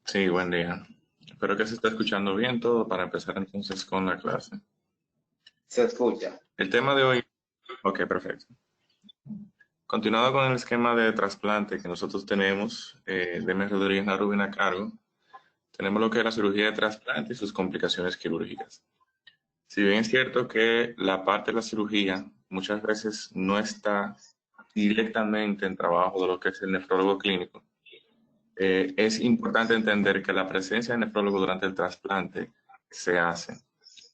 Sí, buen día. Espero que se esté escuchando bien todo para empezar entonces con la clase. Se escucha. El tema de hoy, ok, perfecto. Continuando con el esquema de trasplante que nosotros tenemos, Demis Rodríguez Narubin a cargo, tenemos lo que es la cirugía de trasplante y sus complicaciones quirúrgicas. Si bien es cierto que la parte de la cirugía muchas veces no está directamente en trabajo de lo que es el nefrólogo clínico, es importante entender que la presencia del nefrólogo durante el trasplante se hace.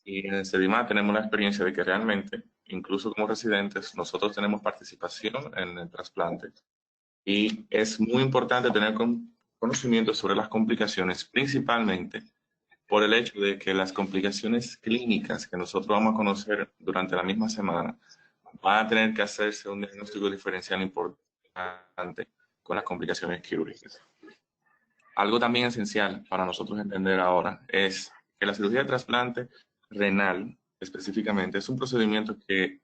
Y en el CEDIMA tenemos la experiencia de que realmente, incluso como residentes, nosotros tenemos participación en el trasplante. Y es muy importante tener conocimiento sobre las complicaciones, principalmente por el hecho de que las complicaciones clínicas que nosotros vamos a conocer durante la misma semana van a tener que hacerse un diagnóstico diferencial importante con las complicaciones quirúrgicas. Algo también esencial para nosotros entender ahora es que la cirugía de trasplante renal específicamente es un procedimiento que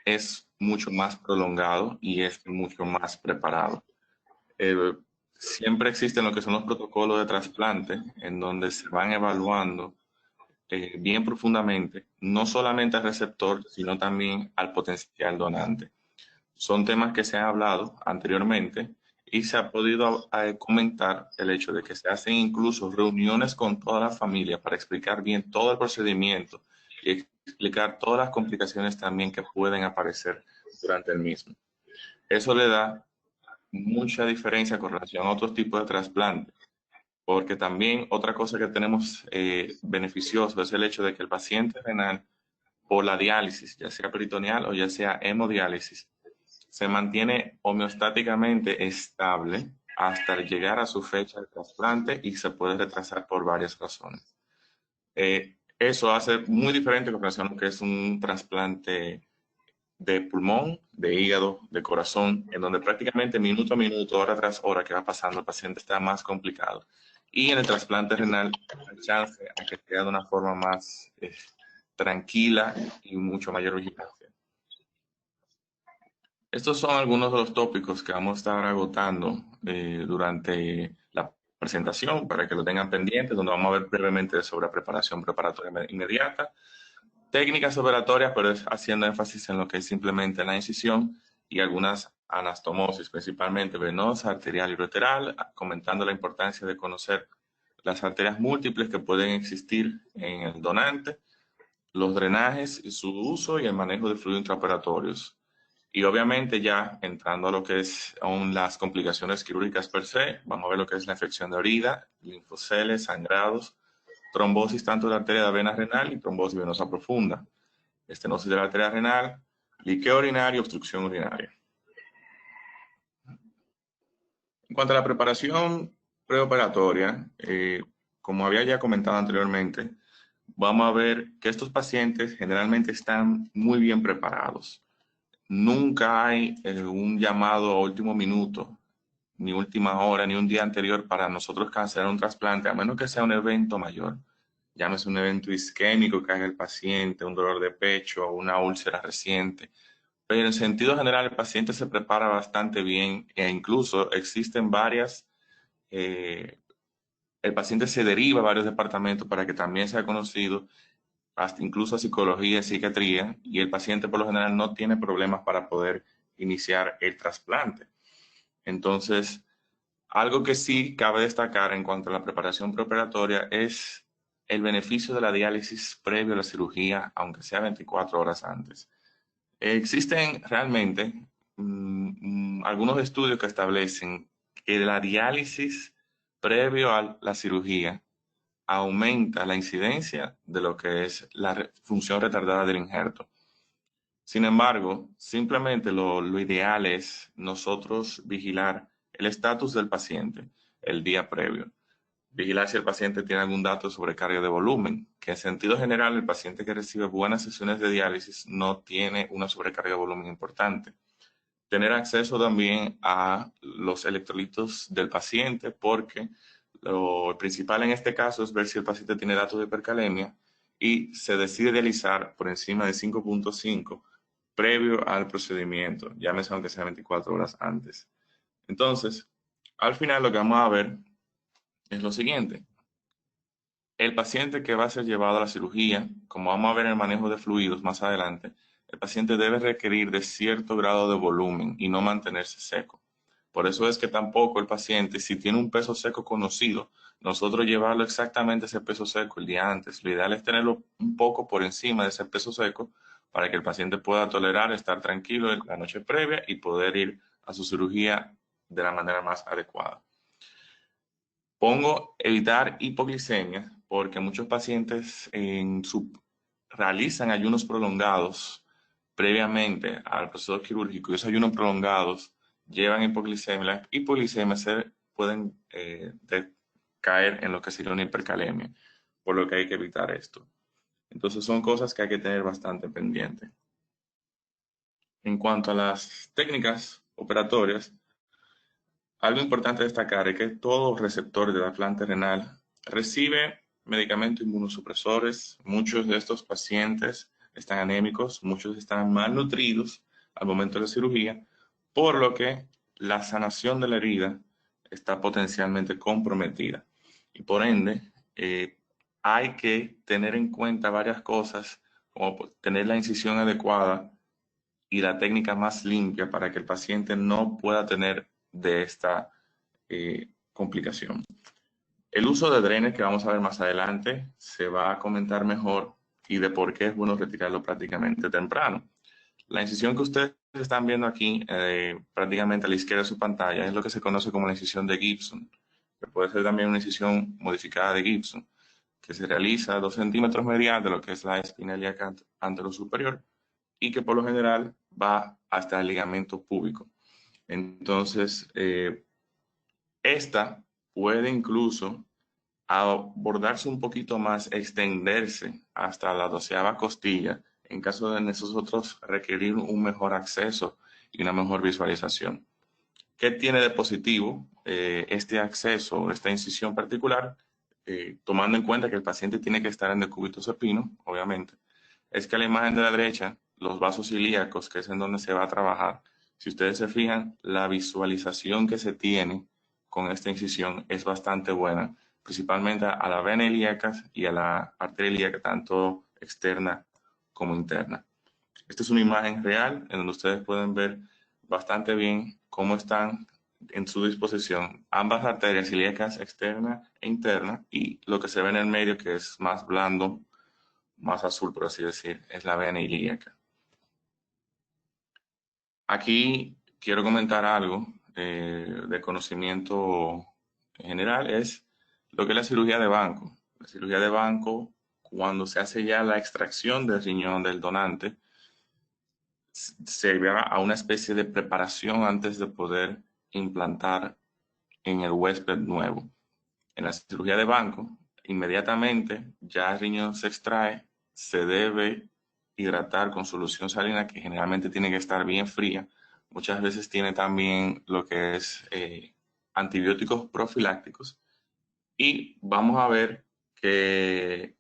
es mucho más prolongado y es mucho más preparado. Eh, Siempre existen lo que son los protocolos de trasplante en donde se van evaluando bien profundamente, no solamente al receptor, sino también al potencial donante. Son temas que se han hablado anteriormente y se ha podido comentar el hecho de que se hacen incluso reuniones con toda la familia para explicar bien todo el procedimiento y explicar todas las complicaciones también que pueden aparecer durante el mismo. Eso le da mucha diferencia con relación a otros tipos de trasplante, porque también otra cosa que tenemos beneficioso es el hecho de que el paciente renal por la diálisis, ya sea peritoneal o ya sea hemodiálisis, se mantiene homeostáticamente estable hasta llegar a su fecha de trasplante y se puede retrasar por varias razones. Eso hace muy diferente con relación a lo que es un trasplante de pulmón, de hígado, de corazón, en donde prácticamente minuto a minuto, hora tras hora que va pasando, el paciente está más complicado. Y en el trasplante renal hay chance a que sea de una forma más tranquila y mucho mayor vigilancia. Estos son algunos de los tópicos que vamos a estar agotando durante la presentación para que lo tengan pendientes, donde vamos a ver brevemente sobre la preparación preparatoria inmediata, técnicas operatorias, pero es haciendo énfasis en lo que es simplemente la incisión y algunas anastomosis, principalmente venosa, arterial y ureteral, comentando la importancia de conocer las arterias múltiples que pueden existir en el donante, los drenajes y su uso y el manejo de fluidos intraoperatorios. Y obviamente ya entrando a lo que es aún las complicaciones quirúrgicas per se, vamos a ver lo que es la infección de orina, linfoceles, sangrados, trombosis tanto de la arteria de la vena renal y trombosis venosa profunda, estenosis de la arteria renal, liqueo urinario y obstrucción urinaria. En cuanto a la preparación preoperatoria, como había ya comentado anteriormente, vamos a ver que estos pacientes generalmente están muy bien preparados. Nunca hay un llamado a último minuto, ni última hora, ni un día anterior para nosotros cancelar un trasplante, a menos que sea un evento mayor. Llámese un evento isquémico que haga el paciente, un dolor de pecho, una úlcera reciente. Pero en sentido general, el paciente se prepara bastante bien e incluso existen varias, eh, el paciente se deriva a varios departamentos para que también sea conocido, hasta incluso a psicología y psiquiatría, y el paciente por lo general no tiene problemas para poder iniciar el trasplante. Entonces, algo que sí cabe destacar en cuanto a la preparación preoperatoria es el beneficio de la diálisis previo a la cirugía, aunque sea 24 horas antes. Existen realmente algunos estudios que establecen que la diálisis previo a la cirugía aumenta la incidencia de lo que es la función retardada del injerto. Sin embargo, simplemente lo ideal es nosotros vigilar el estatus del paciente el día previo. Vigilar si el paciente tiene algún dato de sobrecarga de volumen, que en sentido general el paciente que recibe buenas sesiones de diálisis no tiene una sobrecarga de volumen importante. Tener acceso también a los electrolitos del paciente, porque lo principal en este caso es ver si el paciente tiene datos de hipercalemia y se decide dializar por encima de 5.5 previo al procedimiento, llámese aunque sea 24 horas antes. Entonces, al final lo que vamos a ver es lo siguiente. El paciente que va a ser llevado a la cirugía, como vamos a ver en el manejo de fluidos más adelante, el paciente debe requerir de cierto grado de volumen y no mantenerse seco. Por eso es que tampoco el paciente, si tiene un peso seco conocido, nosotros llevarlo exactamente a ese peso seco el día antes. Lo ideal es tenerlo un poco por encima de ese peso seco para que el paciente pueda tolerar, estar tranquilo la noche previa y poder ir a su cirugía de la manera más adecuada. Pongo evitar hipoglicemia porque muchos pacientes realizan ayunos prolongados previamente al proceso quirúrgico y esos ayunos prolongados llevan hipoglicemia. Las hipoglicemias pueden caer en lo que sería una hipercalemia, por lo que hay que evitar esto. Entonces son cosas que hay que tener bastante pendiente. En cuanto a las técnicas operatorias, algo importante destacar es que todo receptor de la planta renal recibe medicamentos inmunosupresores. Muchos de estos pacientes están anémicos, muchos están malnutridos al momento de la cirugía, por lo que la sanación de la herida está potencialmente comprometida. Y por ende, hay que tener en cuenta varias cosas, como tener la incisión adecuada y la técnica más limpia para que el paciente no pueda tener de esta complicación. El uso de drenes, que vamos a ver más adelante, se va a comentar mejor y de por qué es bueno retirarlo prácticamente temprano. La incisión que ustedes están viendo aquí, prácticamente a la izquierda de su pantalla, es lo que se conoce como la incisión de Gibson, que puede ser también una incisión modificada de Gibson, que se realiza a 2 centímetros medial de lo que es la espina ilíaca anterosuperior y que por lo general va hasta el ligamento púbico. Entonces, esta puede incluso abordarse un poquito más, extenderse hasta la 12ª costilla, en caso de nosotros requerir un mejor acceso y una mejor visualización. ¿Qué tiene de positivo este acceso, esta incisión particular? Tomando en cuenta que el paciente tiene que estar en decúbito supino, obviamente, es que a la imagen de la derecha, los vasos ilíacos, que es en donde se va a trabajar, si ustedes se fijan, la visualización que se tiene con esta incisión es bastante buena, principalmente a la vena ilíaca y a la arteria ilíaca, tanto externa como interna. Esta es una imagen real en donde ustedes pueden ver bastante bien cómo están en su disposición ambas arterias ilíacas externa e interna y lo que se ve en el medio, que es más blando, más azul, por así decir, es la vena ilíaca. Aquí quiero comentar algo de conocimiento general, es lo que es la cirugía de banco. La cirugía de banco, cuando se hace ya la extracción del riñón del donante, se lleva a una especie de preparación antes de poder implantar en el huésped nuevo. En la cirugía de banco, inmediatamente ya el riñón se extrae, se debe hidratar con solución salina que generalmente tiene que estar bien fría. Muchas veces tiene también lo que es antibióticos profilácticos. Y vamos a ver que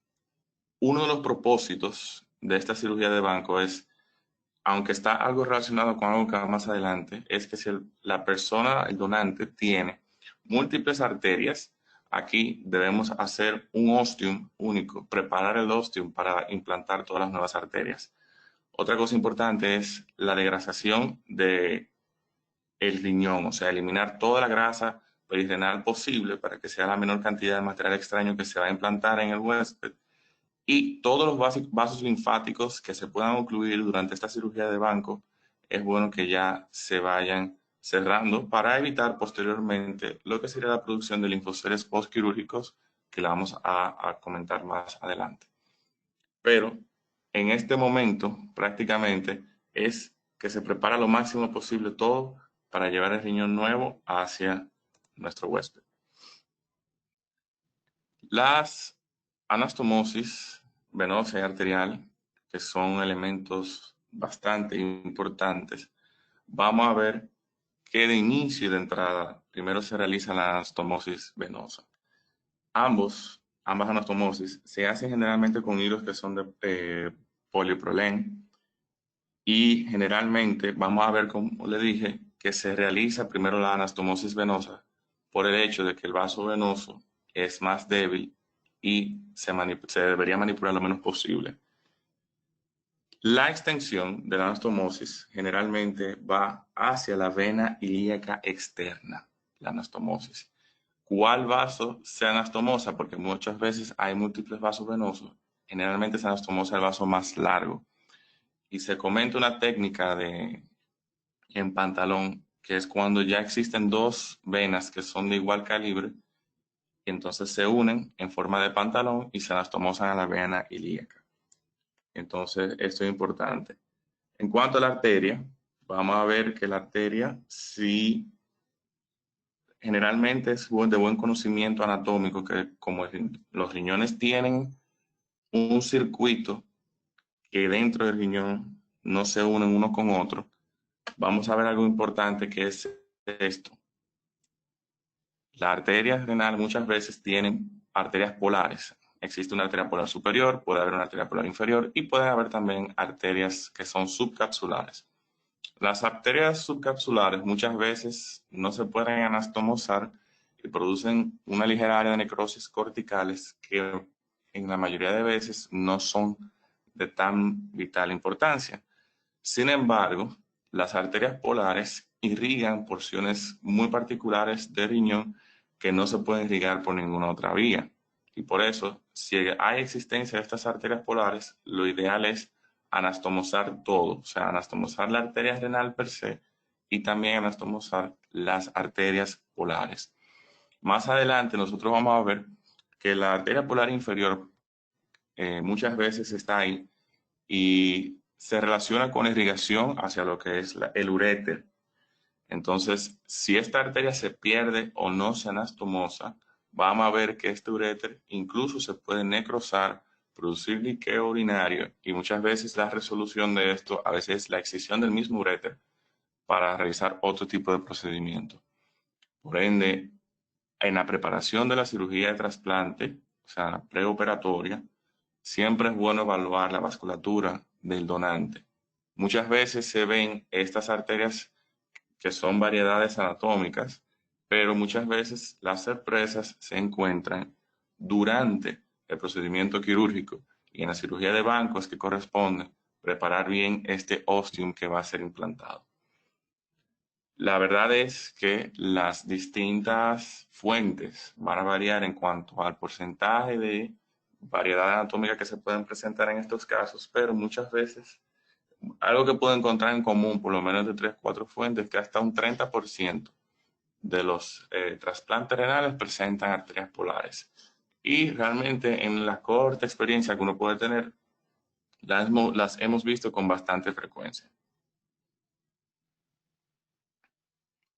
uno de los propósitos de esta cirugía de banco es, aunque está algo relacionado con algo que va más adelante, es que si la persona, el donante, tiene múltiples arterias, aquí debemos hacer un ostium único, preparar el ostium para implantar todas las nuevas arterias. Otra cosa importante es la degrasación del riñón, o sea, eliminar toda la grasa perirenal posible para que sea la menor cantidad de material extraño que se va a implantar en el huésped y todos los vasos linfáticos que se puedan ocluir durante esta cirugía de banco, es bueno que ya se vayan cerrando para evitar posteriormente lo que sería la producción de linfocitos postquirúrgicos, que la vamos a comentar más adelante. Pero en este momento, prácticamente, es que se prepara lo máximo posible todo para llevar el riñón nuevo hacia nuestro huésped. Las anastomosis venosa y arterial, que son elementos bastante importantes, vamos a ver que de inicio y de entrada primero se realiza la anastomosis venosa. Ambas anastomosis se hacen generalmente con hilos que son de poliprolen y generalmente vamos a ver, como le dije, que se realiza primero la anastomosis venosa por el hecho de que el vaso venoso es más débil y se debería manipular lo menos posible. La extensión de la anastomosis generalmente va hacia la vena ilíaca externa, la anastomosis. ¿Cuál vaso se anastomosa? Porque muchas veces hay múltiples vasos venosos. Generalmente se anastomosa el vaso más largo. Y se comenta una técnica en pantalón, que es cuando ya existen dos venas que son de igual calibre, y entonces se unen en forma de pantalón y se anastomosan a la vena ilíaca. Entonces, esto es importante. En cuanto a la arteria, vamos a ver que la arteria sí generalmente es de buen conocimiento anatómico, que como los riñones tienen un circuito que dentro del riñón no se unen uno con otro, vamos a ver algo importante que es esto. Las arterias renales muchas veces tienen arterias polares. Existe una arteria polar superior, puede haber una arteria polar inferior y puede haber también arterias que son subcapsulares. Las arterias subcapsulares muchas veces no se pueden anastomosar y producen una ligera área de necrosis corticales que en la mayoría de veces no son de tan vital importancia. Sin embargo, las arterias polares irrigan porciones muy particulares del riñón que no se pueden irrigar por ninguna otra vía. Y por eso, si hay existencia de estas arterias polares, lo ideal es anastomosar todo, o sea, anastomosar la arteria renal per se y también anastomosar las arterias polares. Más adelante nosotros vamos a ver que la arteria polar inferior muchas veces está ahí y se relaciona con irrigación hacia lo que es el uréter. Entonces, si esta arteria se pierde o no se anastomosa, vamos a ver que este uréter incluso se puede necrosar, producir liqueo urinario y muchas veces la resolución de esto, a veces la excisión del mismo uréter para realizar otro tipo de procedimiento. Por ende, en la preparación de la cirugía de trasplante, o sea, la preoperatoria, siempre es bueno evaluar la vasculatura del donante. Muchas veces se ven estas arterias que son variedades anatómicas, pero muchas veces las sorpresas se encuentran durante el procedimiento quirúrgico y en la cirugía de banco es que corresponde preparar bien este ostium que va a ser implantado. La verdad es que las distintas fuentes van a variar en cuanto al porcentaje de variedad anatómica que se pueden presentar en estos casos, pero muchas veces algo que puedo encontrar en común, por lo menos de 3 4 fuentes, que hasta un 30% de los trasplantes renales presentan arterias polares. Y realmente en la corta experiencia que uno puede tener, las hemos visto con bastante frecuencia.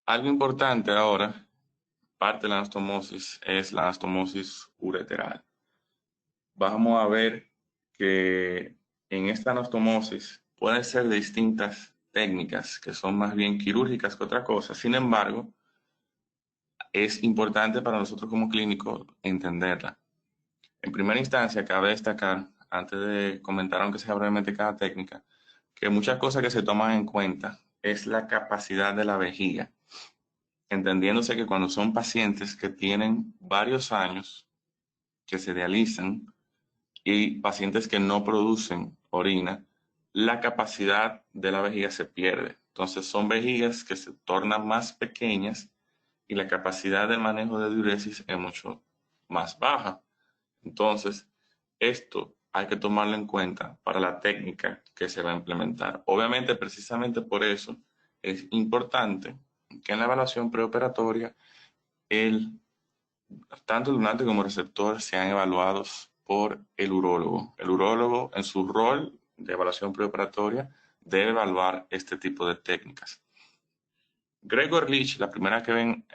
Algo importante ahora, parte de la anastomosis, es la anastomosis ureteral. Vamos a ver que en esta anastomosis pueden ser distintas técnicas que son más bien quirúrgicas que otra cosa. Sin embargo, es importante para nosotros como clínicos entenderla. En primera instancia, cabe destacar, antes de comentar aunque sea brevemente cada técnica, que muchas cosas que se toman en cuenta es la capacidad de la vejiga, entendiéndose que cuando son pacientes que tienen varios años que se dializan y pacientes que no producen orina, la capacidad de la vejiga se pierde. Entonces son vejigas que se tornan más pequeñas y la capacidad de manejo de diuresis es mucho más baja. Entonces, esto hay que tomarlo en cuenta para la técnica que se va a implementar. Obviamente, precisamente por eso es importante que en la evaluación preoperatoria tanto el donante como el receptor sean evaluados por el urólogo. El urólogo, en su rol de evaluación preoperatoria, debe evaluar este tipo de técnicas. Gregor Leach, la primera que ven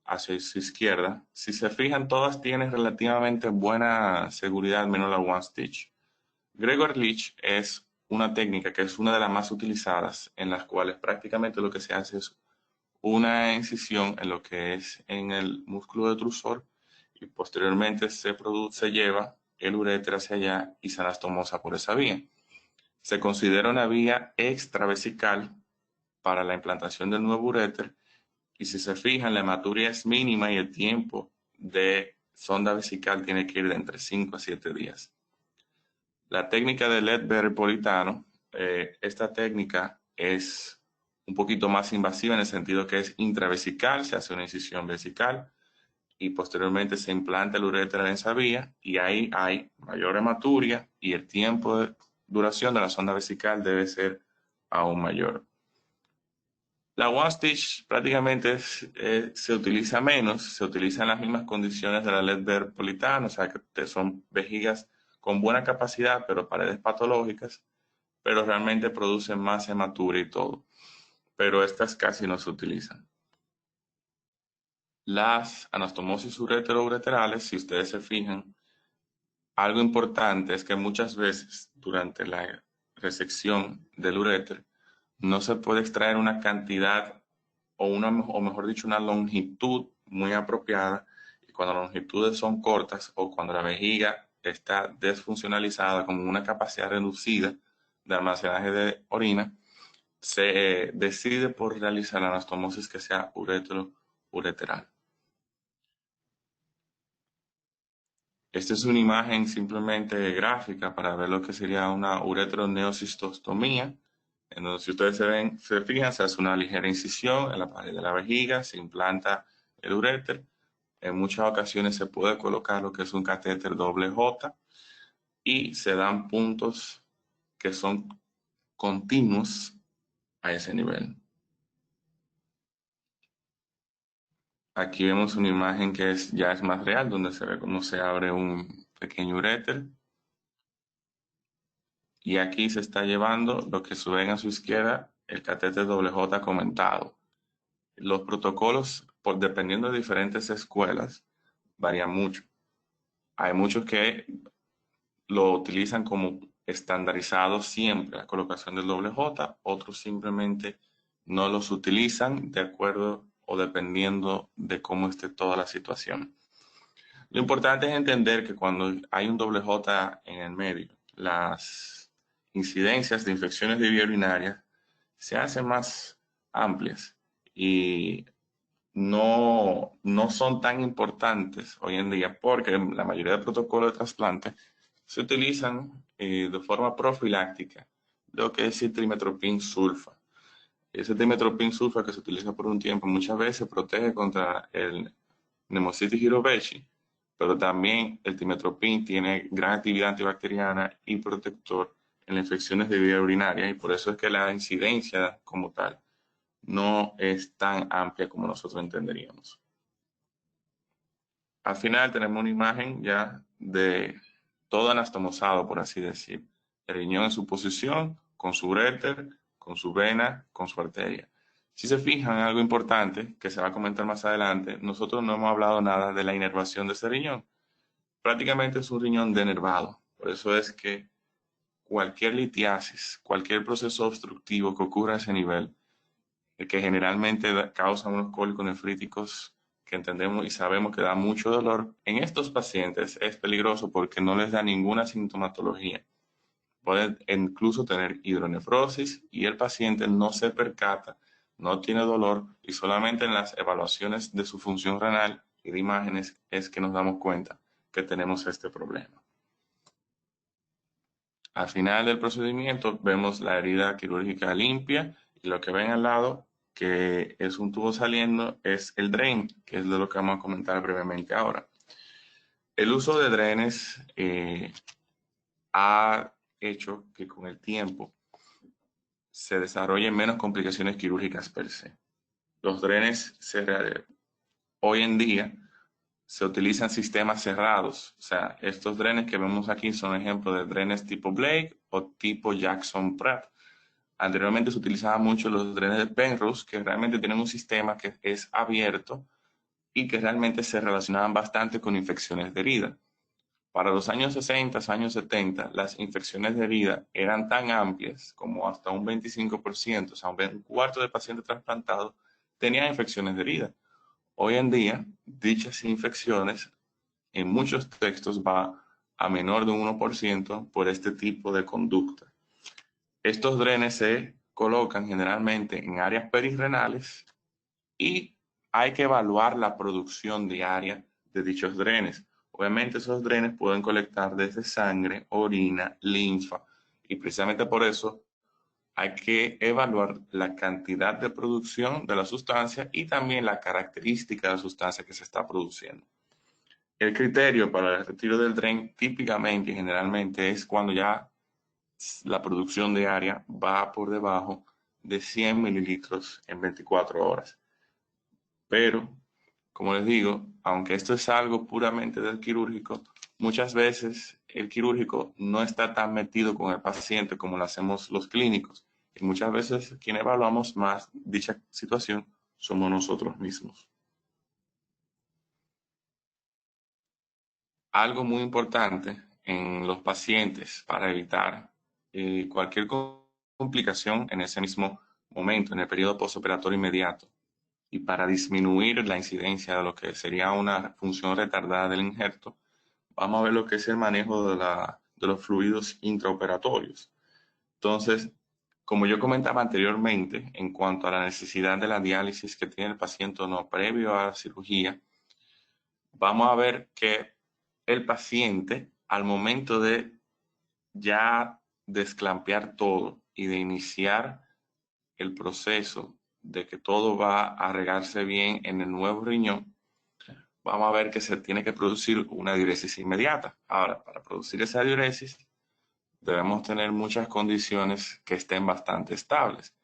hacia su izquierda, si se fijan, todas tienen relativamente buena seguridad, menos la One Stitch. Gregor Leach es una técnica que es una de las más utilizadas, en las cuales prácticamente lo que se hace es una incisión en lo que es en el músculo detrusor y posteriormente se lleva el uréter hacia allá y se anastomosa por esa vía. Se considera una vía extravesical para la implantación del nuevo uréter y si se fijan la hematuria es mínima y el tiempo de sonda vesical tiene que ir de entre 5 a 7 días. La técnica de Ledbetter-Politano, esta técnica es un poquito más invasiva en el sentido que es intravesical, se hace una incisión vesical y posteriormente se implanta el uréter en esa vía y ahí hay mayor hematuria y el tiempo de duración de la sonda vesical debe ser aún mayor. La One Stitch prácticamente se utiliza menos, se utiliza en las mismas condiciones de la Ledbetter-Politano, o sea que son vejigas con buena capacidad, pero paredes patológicas, pero realmente producen más hematuria y todo. Pero estas casi no se utilizan. Las anastomosis uretero-ureterales, si ustedes se fijan, algo importante es que muchas veces durante la resección del uréter no se puede extraer una cantidad o mejor dicho, una longitud muy apropiada. Y cuando las longitudes son cortas o cuando la vejiga está desfuncionalizada con una capacidad reducida de almacenaje de orina, se decide por realizar la anastomosis que sea uretero-ureteral. Esta es una imagen simplemente gráfica para ver lo que sería una ureteroneocistostomía, en donde si ustedes se fijan, se hace una ligera incisión en la pared de la vejiga, se implanta el uréter. En muchas ocasiones se puede colocar lo que es un catéter doble J y se dan puntos que son continuos a ese nivel. Aquí vemos una imagen que ya es más real, donde se ve cómo se abre un pequeño uréter. Y aquí se está llevando lo que ven a su izquierda, el catéter doble J comentado. Los protocolos, dependiendo de diferentes escuelas, varían mucho. Hay muchos que lo utilizan como estandarizado siempre, la colocación del doble J, otros simplemente no los utilizan de acuerdo o dependiendo de cómo esté toda la situación. Lo importante es entender que cuando hay un doble J en el medio, las incidencias de infecciones de vía urinaria se hacen más amplias y no son tan importantes hoy en día porque la mayoría de protocolos de trasplante se utilizan de forma profiláctica lo que es el trimestoprim sulfa. Ese trimestoprim sulfa que se utiliza por un tiempo muchas veces protege contra el Pneumocystis jirovecii, pero también el trimestoprim tiene gran actividad antibacteriana y protector en las infecciones de vía urinaria y por eso es que la incidencia como tal no es tan amplia como nosotros entenderíamos. Al final tenemos una imagen ya de todo anastomosado, por así decir. El riñón en su posición, con su uréter, con su vena, con su arteria. Si se fijan en algo importante que se va a comentar más adelante, nosotros no hemos hablado nada de la inervación de ese riñón. Prácticamente es un riñón denervado. Por eso es que cualquier litiasis, cualquier proceso obstructivo que ocurra a ese nivel, que generalmente causa unos cólicos nefríticos que entendemos y sabemos que da mucho dolor, en estos pacientes es peligroso porque no les da ninguna sintomatología. Pueden incluso tener hidronefrosis y el paciente no se percata, no tiene dolor y solamente en las evaluaciones de su función renal y de imágenes es que nos damos cuenta que tenemos este problema. Al final del procedimiento vemos la herida quirúrgica limpia y lo que ven al lado, que es un tubo saliendo, es el drain, que es de lo que vamos a comentar brevemente ahora. El uso de drenes ha hecho que con el tiempo se desarrollen menos complicaciones quirúrgicas per se. Los drenes hoy en día se utilizan sistemas cerrados. O sea, estos drenes que vemos aquí son ejemplos de drenes tipo Blake o tipo Jackson Pratt. Anteriormente se utilizaban mucho los drenes de Penrose, que realmente tienen un sistema que es abierto y que realmente se relacionaban bastante con infecciones de herida. Para los años 60, años 70, las infecciones de herida eran tan amplias como hasta un 25%, o sea, un cuarto de pacientes trasplantados tenían infecciones de herida. Hoy en día, dichas infecciones en muchos textos va a menor de un 1% por este tipo de conducta. Estos drenes se colocan generalmente en áreas perirrenales y hay que evaluar la producción diaria de dichos drenes. Obviamente esos drenes pueden colectar desde sangre, orina, linfa, y precisamente por eso hay que evaluar la cantidad de producción de la sustancia y también la característica de la sustancia que se está produciendo. El criterio para el retiro del dren típicamente y generalmente es cuando ya la producción diaria va por debajo de 100 mililitros en 24 horas. Pero, como les digo, aunque esto es algo puramente del quirúrgico, muchas veces el quirúrgico no está tan metido con el paciente como lo hacemos los clínicos. Y muchas veces quienes evaluamos más dicha situación somos nosotros mismos. Algo muy importante en los pacientes para evitar cualquier complicación en ese mismo momento, en el periodo postoperatorio inmediato, y para disminuir la incidencia de lo que sería una función retardada del injerto, vamos a ver lo que es el manejo de los fluidos intraoperatorios. Entonces, como yo comentaba anteriormente, en cuanto a la necesidad de la diálisis que tiene el paciente o no previo a la cirugía, vamos a ver que el paciente, al momento de ya desclampear todo y de iniciar el proceso de que todo va a regarse bien en el nuevo riñón, vamos a ver que se tiene que producir una diuresis inmediata. Ahora, para producir esa diuresis, debemos tener muchas condiciones que estén bastante estables.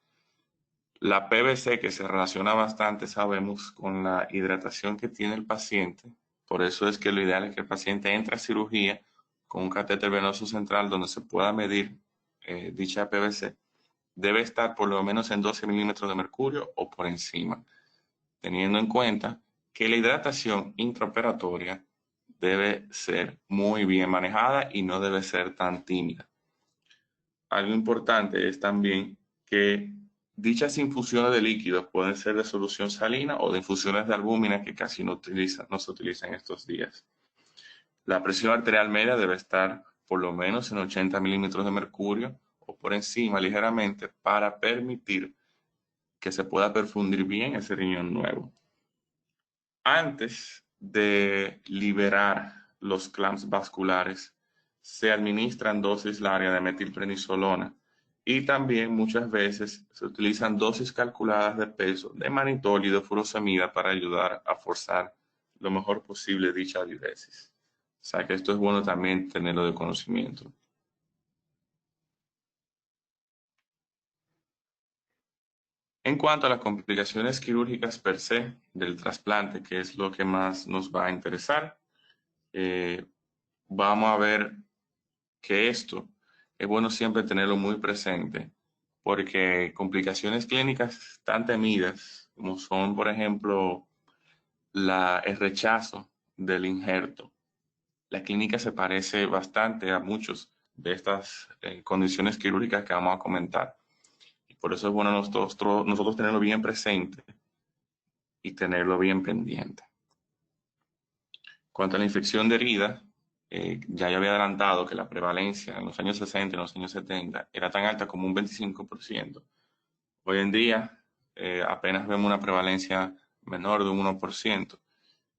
La PVC, que se relaciona bastante, sabemos, con la hidratación que tiene el paciente. Por eso es que lo ideal es que el paciente entre a cirugía con un catéter venoso central donde se pueda medir dicha PVC. Debe estar por lo menos en 12 milímetros de mercurio o por encima, teniendo en cuenta que la hidratación intraoperatoria debe ser muy bien manejada y no debe ser tan tímida. Algo importante es también que dichas infusiones de líquidos pueden ser de solución salina o de infusiones de albúmina que casi no se utilizan estos días. La presión arterial media debe estar por lo menos en 80 milímetros de mercurio o por encima ligeramente para permitir que se pueda perfundir bien ese riñón nuevo. Antes de liberar los clamps vasculares, se administran dosis largas de metilprednisolona y también muchas veces se utilizan dosis calculadas de peso de manitol y de furosemida para ayudar a forzar lo mejor posible dicha diuresis. O sea que esto es bueno también tenerlo de conocimiento. En cuanto a las complicaciones quirúrgicas per se del trasplante, que es lo que más nos va a interesar, vamos a ver que esto es bueno siempre tenerlo muy presente, porque complicaciones clínicas tan temidas como son, por ejemplo, el rechazo del injerto, la clínica se parece bastante a muchos de estas condiciones quirúrgicas que vamos a comentar. Y por eso es bueno nosotros tenerlo bien presente y tenerlo bien pendiente. Cuanto a la infección de herida, ya yo había adelantado que la prevalencia en los años 60 y en los años 70 era tan alta como un 25%. Hoy en día apenas vemos una prevalencia menor de un 1%.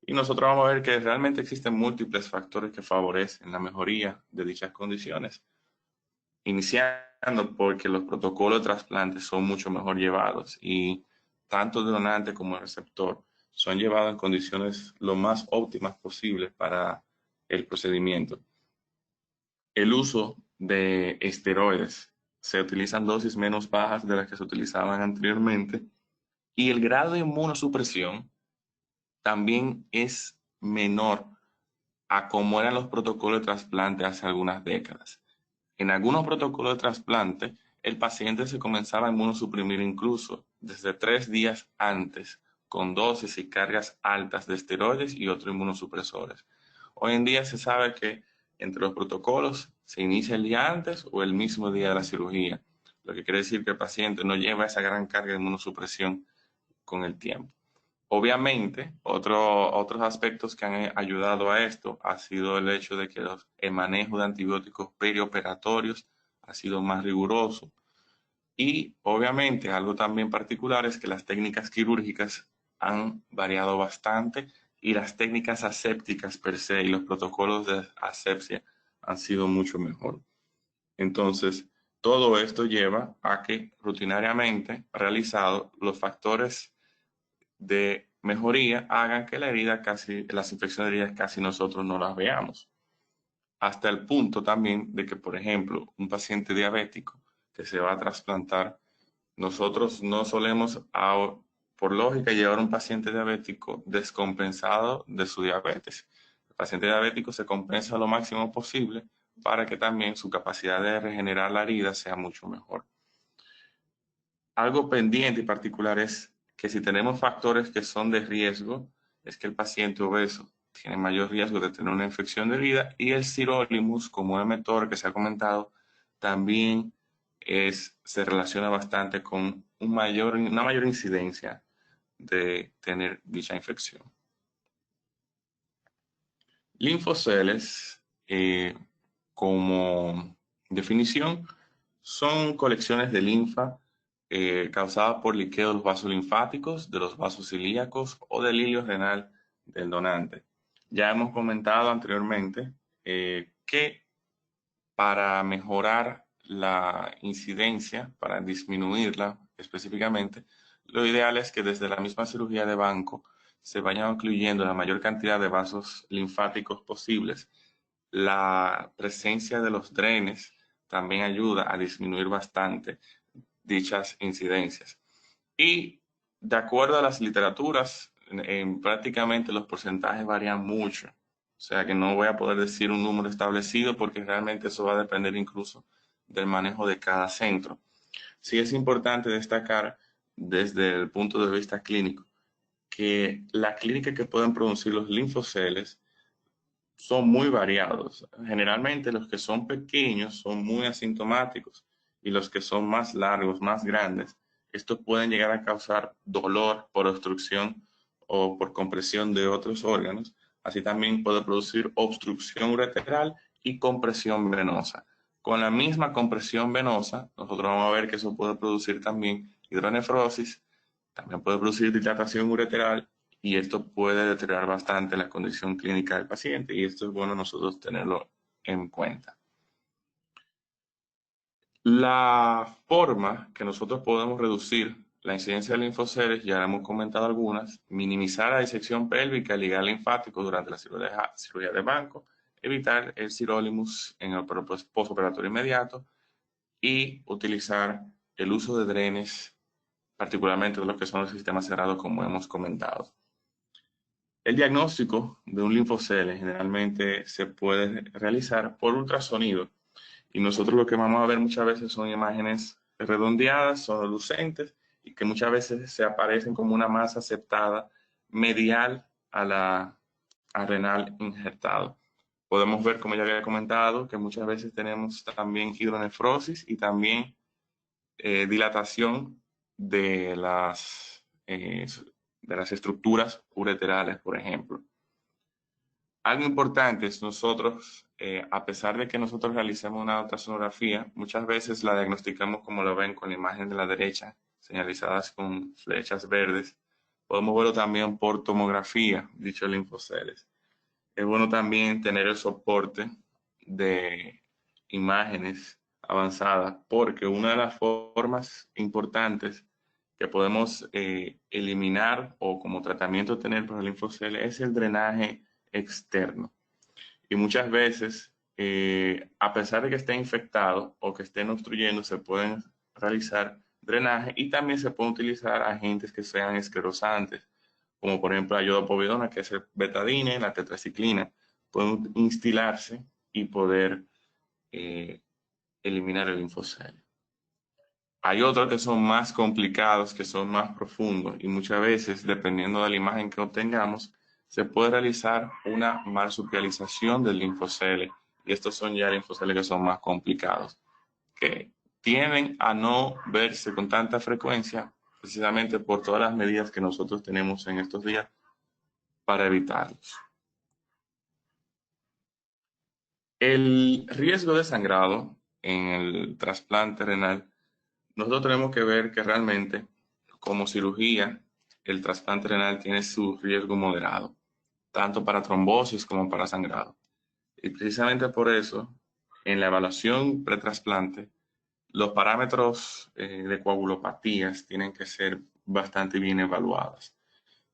Y nosotros vamos a ver que realmente existen múltiples factores que favorecen la mejoría de dichas condiciones, iniciando porque los protocolos de trasplante son mucho mejor llevados y tanto el donante como el receptor son llevados en condiciones lo más óptimas posibles para el procedimiento. El uso de esteroides, se utilizan dosis menos bajas de las que se utilizaban anteriormente y el grado de inmunosupresión también es menor a como eran los protocolos de trasplante hace algunas décadas. En algunos protocolos de trasplante, el paciente se comenzaba a inmunosuprimir incluso desde 3 días antes, con dosis y cargas altas de esteroides y otros inmunosupresores. Hoy en día se sabe que entre los protocolos se inicia el día antes o el mismo día de la cirugía, lo que quiere decir que el paciente no lleva esa gran carga de inmunosupresión con el tiempo. Obviamente, otros aspectos que han ayudado a esto ha sido el hecho de que el manejo de antibióticos perioperatorios ha sido más riguroso. Y obviamente algo también particular es que las técnicas quirúrgicas han variado bastante y las técnicas asépticas per se y los protocolos de asepsia han sido mucho mejor. Entonces, todo esto lleva a que rutinariamente realizado los factores de mejoría hagan que la herida casi, las infecciones de heridas casi nosotros no las veamos. Hasta el punto también de que, por ejemplo, un paciente diabético que se va a trasplantar, nosotros no solemos, por lógica, llevar a un paciente diabético descompensado de su diabetes. El paciente diabético se compensa lo máximo posible para que también su capacidad de regenerar la herida sea mucho mejor. Algo pendiente y particular es que si tenemos factores que son de riesgo, es que el paciente obeso tiene mayor riesgo de tener una infección de herida y el sirolimus, como mTOR que se ha comentado, también se relaciona bastante con una mayor incidencia de tener dicha infección. Linfoceles, como definición, son colecciones de linfa causadas por liqueo de los vasos linfáticos, de los vasos ilíacos o del hilio renal del donante. Ya hemos comentado anteriormente que para mejorar la incidencia, para disminuirla específicamente, lo ideal es que desde la misma cirugía de banco se vayan incluyendo la mayor cantidad de vasos linfáticos posibles. La presencia de los drenes también ayuda a disminuir bastante dichas incidencias. Y de acuerdo a las literaturas, prácticamente los porcentajes varían mucho. O sea que no voy a poder decir un número establecido porque realmente eso va a depender incluso del manejo de cada centro. Sí es importante destacar desde el punto de vista clínico que la clínica que pueden producir los linfoceles son muy variados. Generalmente los que son pequeños son muy asintomáticos y los que son más largos, más grandes, estos pueden llegar a causar dolor por obstrucción o por compresión de otros órganos. Así también puede producir obstrucción ureteral y compresión venosa. Con la misma compresión venosa, nosotros vamos a ver que eso puede producir también hidronefrosis, también puede producir dilatación ureteral y esto puede deteriorar bastante la condición clínica del paciente y esto es bueno nosotros tenerlo en cuenta. La forma que nosotros podemos reducir la incidencia de linfoceles, ya hemos comentado algunas, minimizar la disección pélvica y ligar linfático durante la cirugía de banco, evitar el sirolimus en el postoperatorio inmediato y utilizar el uso de drenes, particularmente de los que son los sistemas cerrados como hemos comentado. El diagnóstico de un linfocele generalmente se puede realizar por ultrasonido y nosotros lo que vamos a ver muchas veces son imágenes redondeadas, son lucentes y que muchas veces se aparecen como una masa aceptada medial a la renal injertado. Podemos ver, como ya había comentado, que muchas veces tenemos también hidronefrosis y también dilatación de las estructuras ureterales, por ejemplo. Algo importante es nosotros, a pesar de que nosotros realicemos una ultrasonografía, muchas veces la diagnosticamos como lo ven con la imagen de la derecha, señalizadas con flechas verdes. Podemos verlo también por tomografía, dichos linfoceles. Es bueno también tener el soporte de imágenes avanzadas, porque una de las formas importantes que podemos eliminar o como tratamiento tener para el linfocele es el drenaje externo. Y muchas veces, a pesar de que esté infectado o que estén obstruyendo, se pueden realizar drenaje y también se pueden utilizar agentes que sean esclerosantes, como por ejemplo la iodopovidona, que es el betadine, la tetraciclina, pueden instilarse y poder eliminar el linfocele. Hay otros que son más complicados, que son más profundos y muchas veces, dependiendo de la imagen que obtengamos, se puede realizar una marsupialización del linfocele y estos son ya linfoceles que son más complicados, que tienden a no verse con tanta frecuencia precisamente por todas las medidas que nosotros tenemos en estos días para evitarlos. El riesgo de sangrado en el trasplante renal, nosotros tenemos que ver que realmente como cirugía el trasplante renal tiene su riesgo moderado. tanto para trombosis como para sangrado. Y precisamente por eso, en la evaluación pretrasplante, los parámetros de coagulopatías tienen que ser bastante bien evaluados.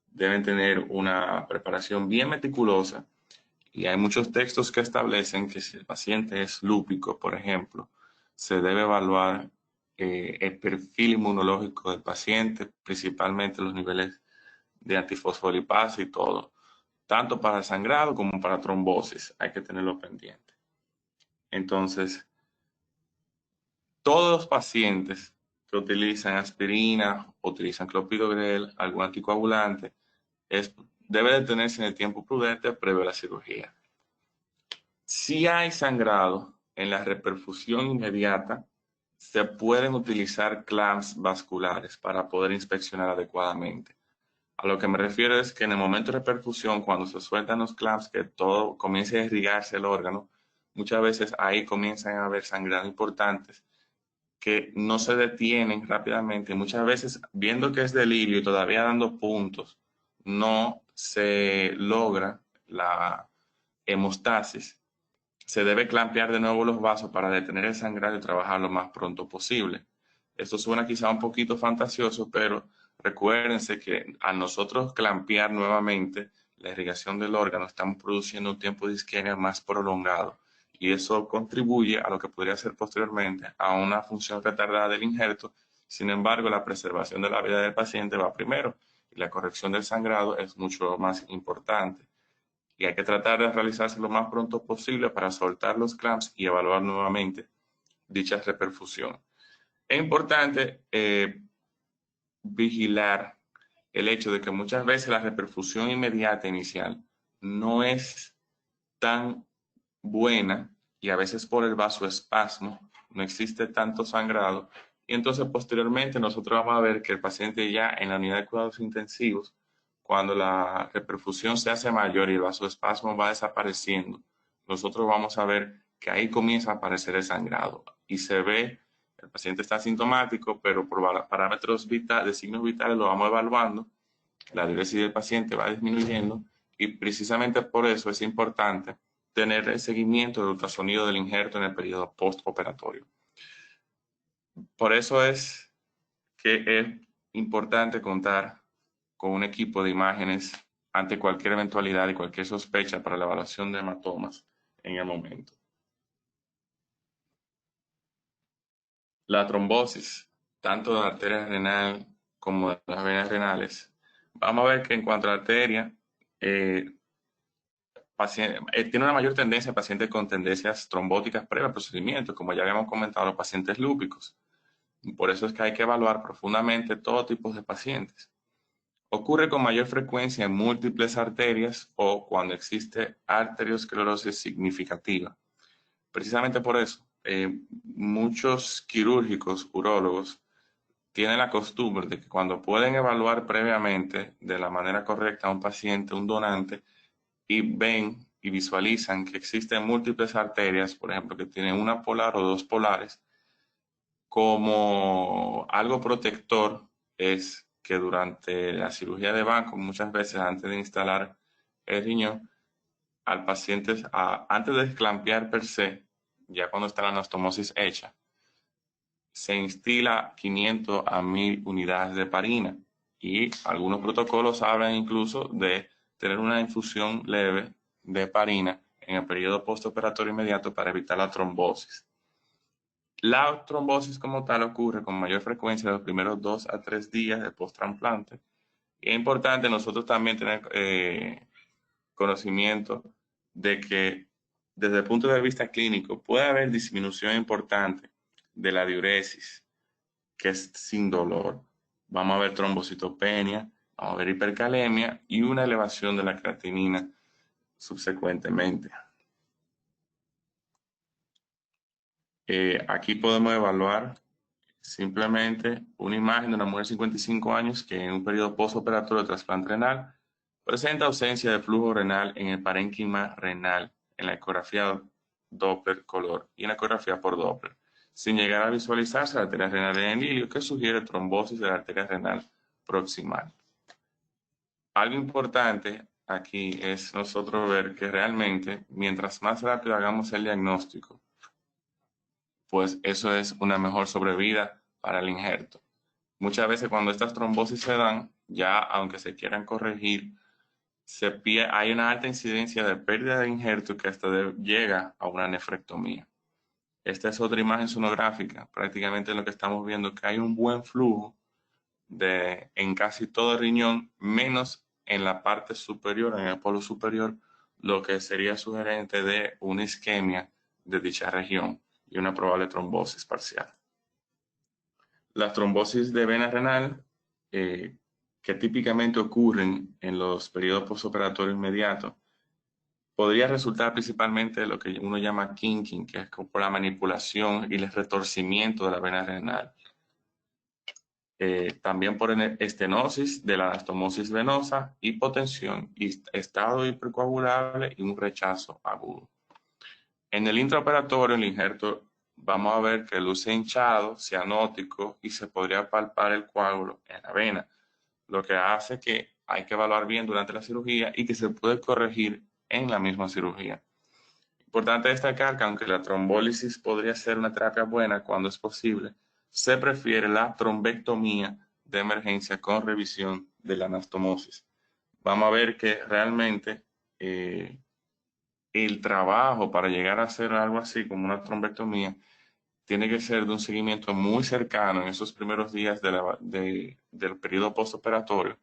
Deben tener una preparación bien meticulosa y hay muchos textos que establecen que si el paciente es lúpico, por ejemplo, se debe evaluar el perfil inmunológico del paciente, principalmente los niveles de antifosfolipasa y todo, tanto para el sangrado como para trombosis, hay que tenerlo pendiente. Entonces, todos los pacientes que utilizan aspirina, utilizan clopidogrel, algún anticoagulante, debe detenerse en el tiempo prudente previo a la cirugía. Si hay sangrado en la reperfusión inmediata, se pueden utilizar clamps vasculares para poder inspeccionar adecuadamente. A lo que me refiero es que en el momento de reperfusión, cuando se sueltan los clamps, que todo comience a irrigarse el órgano, muchas veces ahí comienzan a haber sangrados importantes que no se detienen rápidamente. Muchas veces, viendo que es delirio y todavía dando puntos, no se logra la hemostasis. Se debe clampear de nuevo los vasos para detener el sangrado y trabajar lo más pronto posible. Esto suena quizá un poquito fantasioso, pero recuérdense que a nosotros clampear nuevamente la irrigación del órgano, estamos produciendo un tiempo de isquemia más prolongado y eso contribuye a lo que podría ser posteriormente a una función retardada del injerto. Sin embargo, la preservación de la vida del paciente va primero y la corrección del sangrado es mucho más importante. Y hay que tratar de realizarse lo más pronto posible para soltar los clamps y evaluar nuevamente dicha reperfusión. Es importante vigilar el hecho de que muchas veces la reperfusión inmediata inicial no es tan buena y a veces por el vasoespasmo no existe tanto sangrado y entonces posteriormente nosotros vamos a ver que el paciente ya en la unidad de cuidados intensivos, cuando la reperfusión se hace mayor y el vasoespasmo va desapareciendo, nosotros vamos a ver que ahí comienza a aparecer el sangrado y se ve, el paciente está asintomático, pero por parámetros de signos vitales lo vamos evaluando, la diuresis del paciente va disminuyendo y precisamente por eso es importante tener el seguimiento del ultrasonido del injerto en el periodo postoperatorio. Por eso es que es importante contar con un equipo de imágenes ante cualquier eventualidad y cualquier sospecha para la evaluación de hematomas en el momento. La trombosis, tanto de la arteria renal como de las venas renales. Vamos a ver que en cuanto a la arteria, tiene una mayor tendencia a pacientes con tendencias trombóticas previo al procedimiento, como ya habíamos comentado, los pacientes lúpicos. Por eso es que hay que evaluar profundamente todo tipo de pacientes. Ocurre con mayor frecuencia en múltiples arterias o cuando existe arteriosclerosis significativa. Precisamente por eso, muchos quirúrgicos, urólogos, tienen la costumbre de que cuando pueden evaluar previamente de la manera correcta a un paciente, un donante, y ven y visualizan que existen múltiples arterias, por ejemplo, que tienen una polar o dos polares, como algo protector es que durante la cirugía de banco, muchas veces antes de instalar el riñón, al paciente, antes de desclampear per se, ya cuando está la anastomosis hecha, se instila 500 a 1000 unidades de heparina y algunos protocolos hablan incluso de tener una infusión leve de heparina en el periodo postoperatorio inmediato para evitar la trombosis. La trombosis como tal ocurre con mayor frecuencia en los primeros 2 a 3 días del post-trasplante. Y es importante nosotros también tener conocimiento de que desde el punto de vista clínico puede haber disminución importante de la diuresis, que es sin dolor. Vamos a ver trombocitopenia, vamos a ver hipercalemia y una elevación de la creatinina subsecuentemente. Aquí podemos evaluar simplemente una imagen de una mujer de 55 años que en un periodo postoperatorio de trasplante renal presenta ausencia de flujo renal en el parénquima renal en la ecografía Doppler color y en la ecografía por Doppler, sin llegar a visualizarse la arteria renal en el ilio, que sugiere trombosis de la arteria renal proximal. Algo importante aquí es nosotros ver que realmente, mientras más rápido hagamos el diagnóstico, pues eso es una mejor sobrevida para el injerto. Muchas veces cuando estas trombosis se dan, ya aunque se quieran corregir, hay una alta incidencia de pérdida de injerto que hasta llega a una nefrectomía. Esta es otra imagen sonográfica. Prácticamente lo que estamos viendo que hay un buen flujo en casi todo el riñón, menos en la parte superior, en el polo superior, lo que sería sugerente de una isquemia de dicha región y una probable trombosis parcial. Las trombosis de vena renal, que típicamente ocurren en los periodos postoperatorios inmediatos, podría resultar principalmente de lo que uno llama kinking, que es por la manipulación y el retorcimiento de la vena renal. También por estenosis de la anastomosis venosa, hipotensión, estado hipercoagulable y un rechazo agudo. En el intraoperatorio, el injerto, vamos a ver que luce hinchado, cianótico y se podría palpar el coágulo en la vena, lo que hace que hay que evaluar bien durante la cirugía y que se puede corregir en la misma cirugía. Importante destacar que aunque la trombólisis podría ser una terapia buena cuando es posible, se prefiere la trombectomía de emergencia con revisión de la anastomosis. Vamos a ver que realmente el trabajo para llegar a hacer algo así como una trombectomía tiene que ser de un seguimiento muy cercano en esos primeros días del periodo postoperatorio,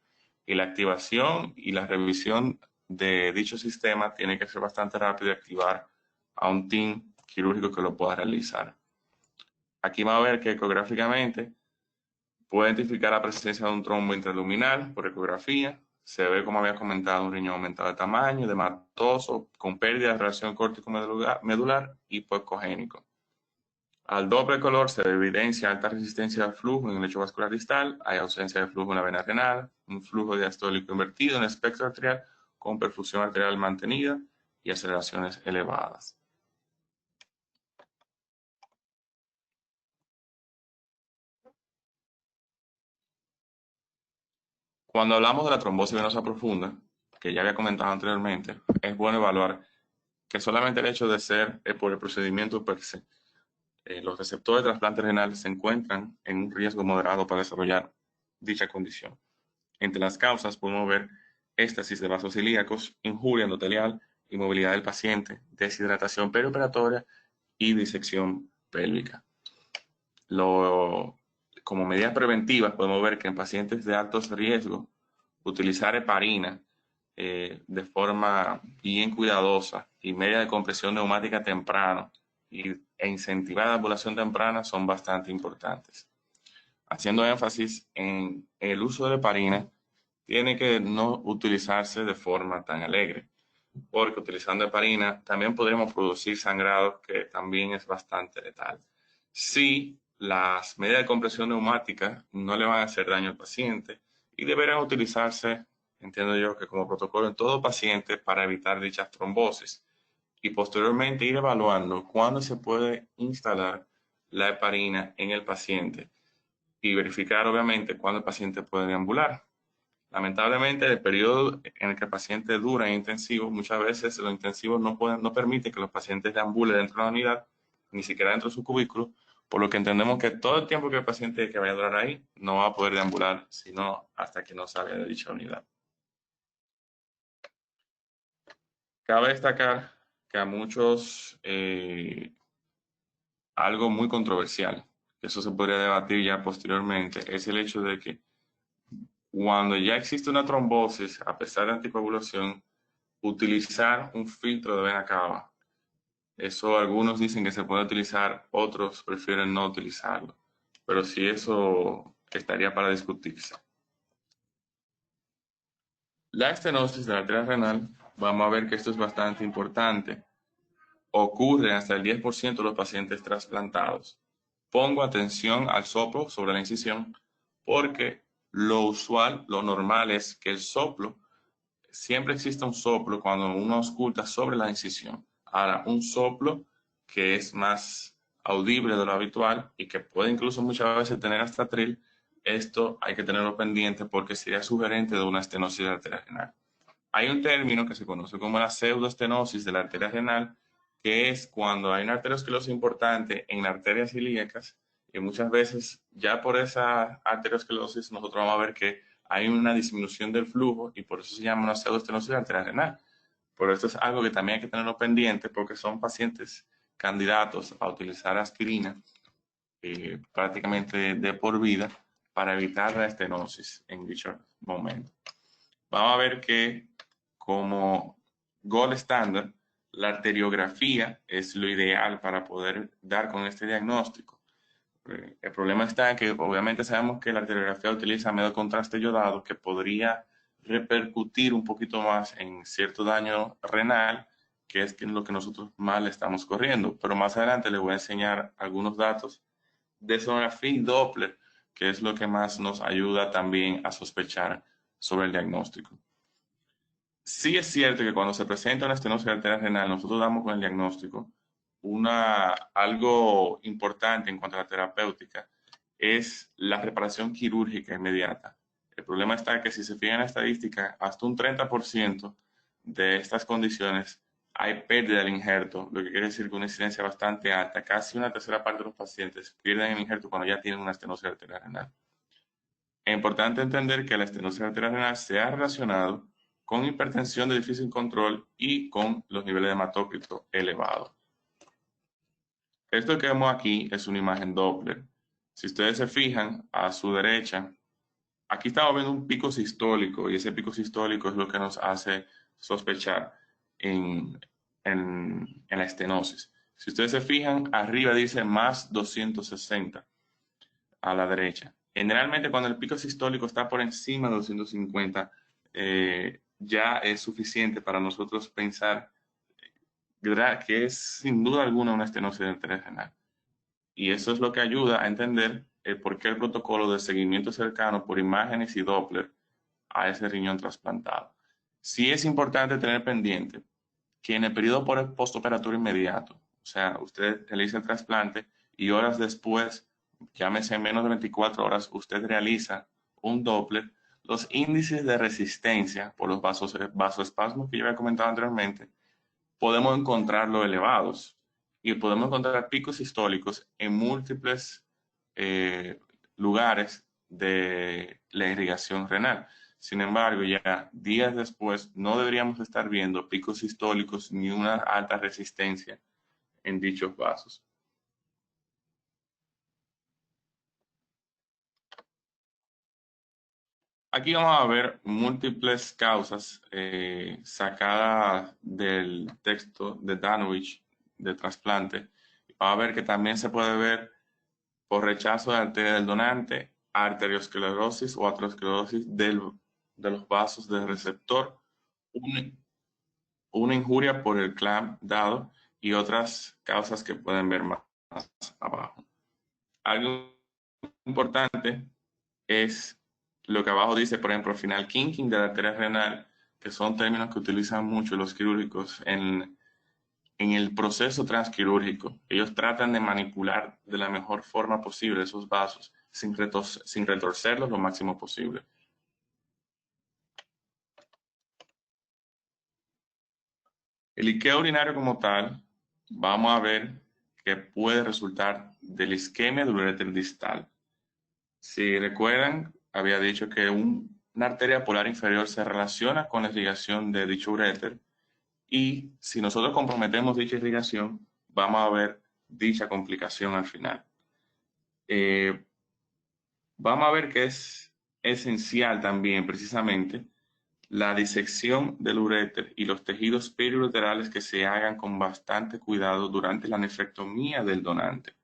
y la activación y la revisión de dicho sistema tiene que ser bastante rápido y activar a un team quirúrgico que lo pueda realizar. Aquí va a ver que ecográficamente puede identificar la presencia de un trombo intraluminal por ecografía. Se ve, como había comentado, un riñón aumentado de tamaño, edematoso, con pérdida de relación córtico-medular y hipoecogénico. Al doble color se evidencia alta resistencia al flujo en el lecho vascular distal, hay ausencia de flujo en la vena renal, un flujo diastólico invertido en el espectro arterial con perfusión arterial mantenida y aceleraciones elevadas. Cuando hablamos de la trombosis venosa profunda, que ya había comentado anteriormente, es bueno evaluar que solamente el hecho de ser por el procedimiento per se, los receptores de trasplante renal se encuentran en un riesgo moderado para desarrollar dicha condición. Entre las causas podemos ver éstasis de vasos ilíacos, injuria endotelial, inmovilidad del paciente, deshidratación perioperatoria y disección pélvica. Como medidas preventivas podemos ver que en pacientes de altos riesgos, utilizar heparina de forma bien cuidadosa y media de compresión neumática temprano e incentivar la ambulación temprana son bastante importantes. Haciendo énfasis en el uso de heparina, tiene que no utilizarse de forma tan alegre, porque utilizando heparina también podremos producir sangrado, que también es bastante letal. Si las medidas de compresión neumática no le van a hacer daño al paciente y deberán utilizarse, entiendo yo, que como protocolo en todo paciente para evitar dichas trombosis, y posteriormente ir evaluando cuándo se puede instalar la heparina en el paciente y verificar obviamente cuándo el paciente puede deambular. Lamentablemente, el periodo en el que el paciente dura en intensivo, muchas veces los intensivos no permiten que los pacientes deambulen dentro de la unidad, ni siquiera dentro de su cubículo, por lo que entendemos que todo el tiempo que el paciente que vaya a durar ahí no va a poder deambular, sino hasta que no salga de dicha unidad. Cabe destacar que a muchos, algo muy controversial, que eso se podría debatir ya posteriormente, es el hecho de que cuando ya existe una trombosis, a pesar de anticoagulación, utilizar un filtro de vena cava. Eso algunos dicen que se puede utilizar, otros prefieren no utilizarlo. Pero sí, eso estaría para discutirse. La estenosis de la arteria renal, vamos a ver que esto es bastante importante. Ocurre hasta el 10% de los pacientes trasplantados. Pongo atención al soplo sobre la incisión porque lo usual, lo normal es que el soplo, siempre existe un soplo cuando uno ausculta sobre la incisión. Ahora, un soplo que es más audible de lo habitual y que puede incluso muchas veces tener hasta tril, esto hay que tenerlo pendiente porque sería sugerente de una estenosis arterial renal. hay un término que se conoce como la pseudoestenosis de la arteria renal, que es cuando hay una arteriosclerosis importante en arterias ilíacas, y muchas veces ya por esa arteriosclerosis nosotros vamos a ver que hay una disminución del flujo y por eso se llama una pseudoestenosis de la arteria renal. Por eso es algo que también hay que tenerlo pendiente porque son pacientes candidatos a utilizar aspirina prácticamente de por vida para evitar la estenosis en dicho momento. Vamos a ver que como gold standard, la arteriografía es lo ideal para poder dar con este diagnóstico. El problema está en que obviamente sabemos que la arteriografía utiliza medio contraste yodado que podría repercutir un poquito más en cierto daño renal, que es lo que nosotros más le estamos corriendo. Pero más adelante les voy a enseñar algunos datos de sonografía y Doppler, que es lo que más nos ayuda también a sospechar sobre el diagnóstico. Sí es cierto que cuando se presenta una estenosis arterial renal, nosotros damos con el diagnóstico algo importante en cuanto a la terapéutica, es la reparación quirúrgica inmediata. El problema está que si se fijan en la estadística, hasta un 30% de estas condiciones hay pérdida del injerto, lo que quiere decir que una incidencia bastante alta, casi una tercera parte de los pacientes pierden el injerto cuando ya tienen una estenosis arterial renal. Es importante entender que la estenosis arterial renal se ha relacionado con hipertensión de difícil control y con los niveles de hematócrito elevados. Esto que vemos aquí es una imagen Doppler. Si ustedes se fijan a su derecha, aquí estamos viendo un pico sistólico y ese pico sistólico es lo que nos hace sospechar en la estenosis. Si ustedes se fijan, arriba dice más 260 a la derecha. Generalmente cuando el pico sistólico está por encima de 250, ya es suficiente para nosotros pensar que es sin duda alguna una estenosis de arteria renal. Y eso es lo que ayuda a entender por qué el protocolo de seguimiento cercano por imágenes y Doppler a ese riñón trasplantado. Sí es importante tener pendiente que en el periodo postoperatorio inmediato, o sea, usted realiza el trasplante y horas después, llámese en menos de 24 horas, usted realiza un Doppler, los índices de resistencia por los vasoespasmos que yo había comentado anteriormente, podemos encontrarlos elevados y podemos encontrar picos sistólicos en múltiples lugares de la irrigación renal. Sin embargo, ya días después no deberíamos estar viendo picos sistólicos ni una alta resistencia en dichos vasos. Aquí vamos a ver múltiples causas sacadas del texto de Danowich de trasplante. Vamos a ver que también se puede ver por rechazo de arteria del donante, arteriosclerosis o aterosclerosis de los vasos del receptor, una injuria por el clamp dado y otras causas que pueden ver más abajo. Algo importante es lo que abajo dice, por ejemplo, final kinking de la arteria renal, que son términos que utilizan mucho los quirúrgicos en el proceso transquirúrgico. Ellos tratan de manipular de la mejor forma posible esos vasos sin retorcerlos lo máximo posible. El liqueo urinario como tal, vamos a ver que puede resultar del isquemia del uréter distal. Si recuerdan, había dicho que una arteria polar inferior se relaciona con la irrigación de dicho uréter y si nosotros comprometemos dicha irrigación, vamos a ver dicha complicación al final. Vamos a ver que es esencial también, precisamente, la disección del uréter y los tejidos periureterales que se hagan con bastante cuidado durante la nefrectomía del donante.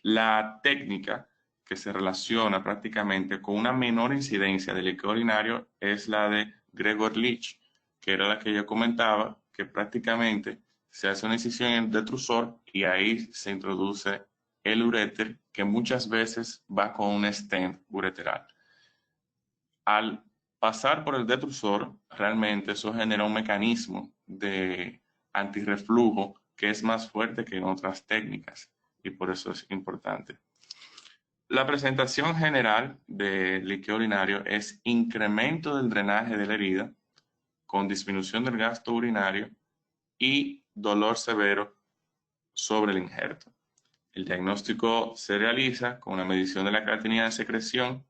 La técnica que se relaciona prácticamente con una menor incidencia del líquido urinario es la de Gregor Leach, que era la que yo comentaba, que prácticamente se hace una incisión en el detrusor y ahí se introduce el uréter, que muchas veces va con un stent ureteral. Al pasar por el detrusor, realmente eso genera un mecanismo de antirreflujo que es más fuerte que en otras técnicas y por eso es importante. La presentación general del líquido urinario es incremento del drenaje de la herida, con disminución del gasto urinario y dolor severo sobre el injerto. El diagnóstico se realiza con una medición de la creatinina de secreción,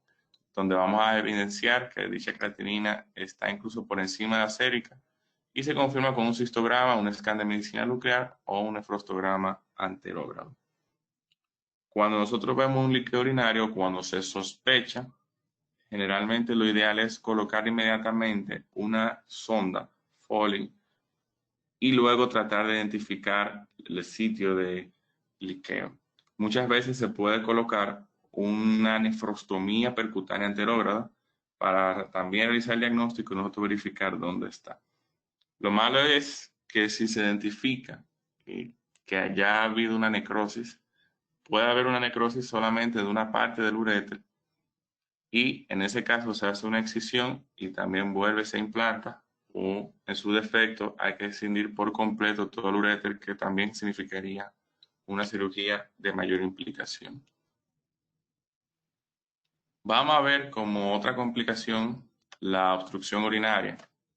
donde vamos a evidenciar que dicha creatinina está incluso por encima de la sérica, y se confirma con un cistograma, un escáner de medicina nuclear o un nefrostograma anterógrado. Cuando nosotros vemos un líquido urinario, cuando se sospecha, generalmente lo ideal es colocar inmediatamente una sonda Foley y luego tratar de identificar el sitio de liqueo. Muchas veces se puede colocar una nefrostomía percutánea anterógrada para también realizar el diagnóstico y nosotros verificar dónde está. Lo malo es que si se identifica que haya habido una necrosis, puede haber una necrosis solamente de una parte del uréter y en ese caso se hace una excisión y también vuelve, se implanta, o en su defecto hay que escindir por completo todo el uréter, que también significaría una cirugía de mayor implicación. Vamos a ver como otra complicación la obstrucción urinaria,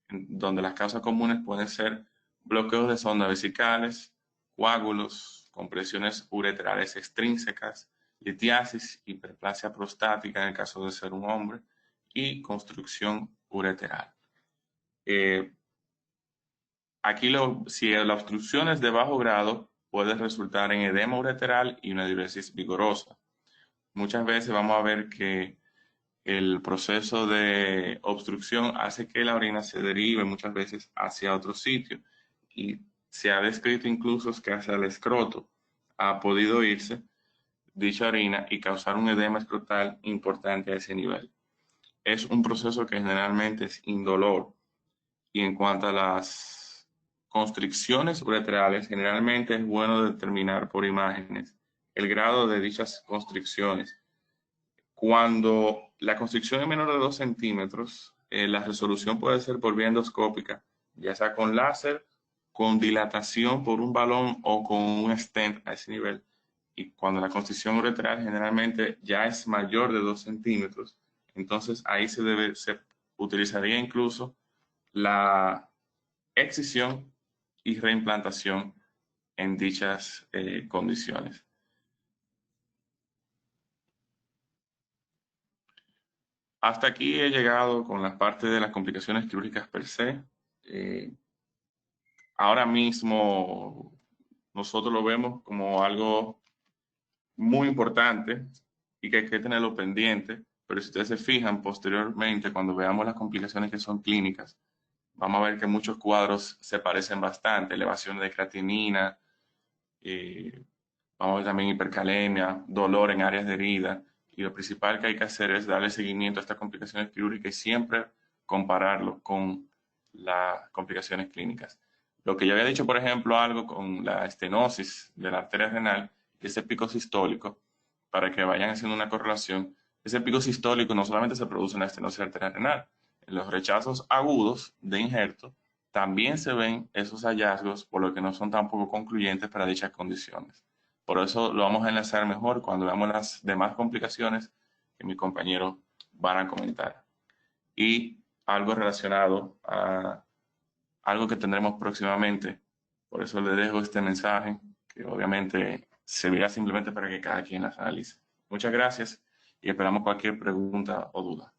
donde las causas comunes pueden ser bloqueos de sondas vesicales, coágulos, compresiones ureterales extrínsecas, litiasis, hiperplasia prostática en el caso de ser un hombre y construcción ureteral. Aquí si la obstrucción es de bajo grado, puede resultar en edema ureteral y una diuresis vigorosa. Muchas veces vamos a ver que el proceso de obstrucción hace que la orina se derive muchas veces hacia otro sitio y se ha descrito incluso que hacia el escroto ha podido irse dicha orina y causar un edema escrotal importante a ese nivel. Es un proceso que generalmente es indolor y en cuanto a las constricciones ureterales, generalmente es bueno determinar por imágenes el grado de dichas constricciones. Cuando la constricción es menor de 2 centímetros, la resolución puede ser por vía endoscópica, ya sea con láser, con dilatación por un balón o con un stent a ese nivel. Y cuando la constricción uretral generalmente ya es mayor de 2 centímetros, entonces ahí se utilizaría incluso la excisión y reimplantación en dichas condiciones. Hasta aquí he llegado con la parte de las complicaciones quirúrgicas per se. Ahora mismo nosotros lo vemos como algo muy importante y que hay que tenerlo pendiente, pero si ustedes se fijan posteriormente, cuando veamos las complicaciones que son clínicas, vamos a ver que muchos cuadros se parecen bastante, elevaciones de creatinina, vamos a ver también hipercalemia, dolor en áreas de herida, y lo principal que hay que hacer es darle seguimiento a estas complicaciones quirúrgicas y siempre compararlo con las complicaciones clínicas. Lo que yo había dicho, por ejemplo, algo con la estenosis de la arteria renal, ese pico sistólico, para que vayan haciendo una correlación, ese pico sistólico no solamente se produce en la estenosis arterial renal, en los rechazos agudos de injerto también se ven esos hallazgos, por lo que no son tampoco concluyentes para dichas condiciones. Por eso lo vamos a enlazar mejor cuando veamos las demás complicaciones que mis compañeros van a comentar. Y algo relacionado a algo que tendremos próximamente. Por eso le dejo este mensaje, que obviamente servirá simplemente para que cada quien las analice. Muchas gracias y esperamos cualquier pregunta o duda.